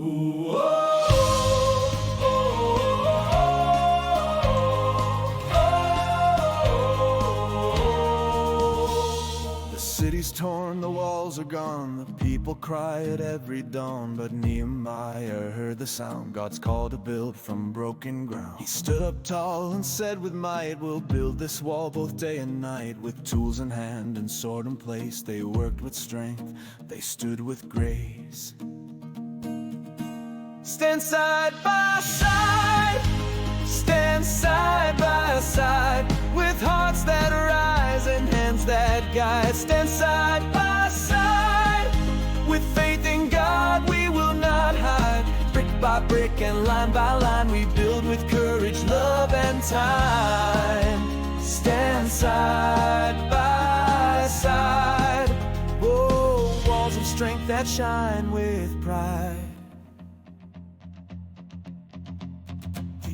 Ooh, oh, oh, oh, oh. The city's torn, the walls are gone, the people cry at every dawn. But Nehemiah heard the sound, God's call to build from broken ground. He stood up tall and said with might, we'll build this wall both day and night. With tools in hand and sword in place, they worked with strength, they stood with grace. Stand side by side, stand side by side, with hearts that rise and hands that guide. Stand side by side, with faith in God we will not hide. Brick by brick and line by line, we build with courage, love and time. Stand side by side, oh, walls of strength that shine with pride.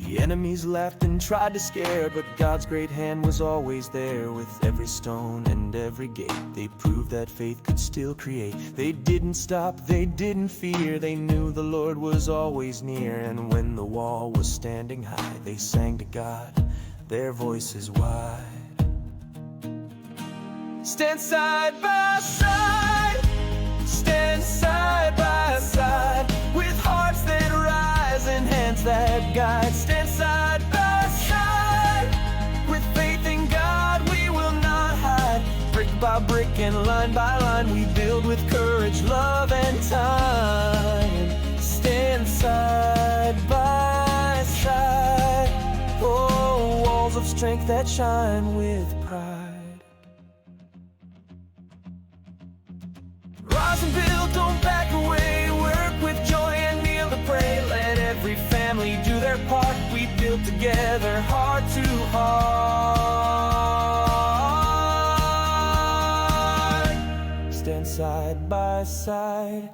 The enemies laughed and tried to scare, but God's great hand was always there. With every stone and every gate, they proved that faith could still create. They didn't stop, they didn't fear, they knew the Lord was always near. And when the wall was standing high, they sang to God, their voices wide. Stand side by side, stand side by side, with hearts that rise and hands that guide. Stand side by side, with faith in God we will not hide. Brick by brick and line by line, we build with courage, love and time. Stand side by side, oh, walls of strength that shine with pride. Rise and build, don't back away, work with joy and kneel to pray. Let every family do their part, we build together, heart to heart. Stand side by side,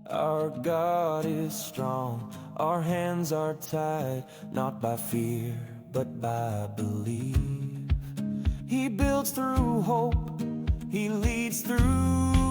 our God is strong, our hands are tied, not by fear, but by belief. He builds through hope, He leads through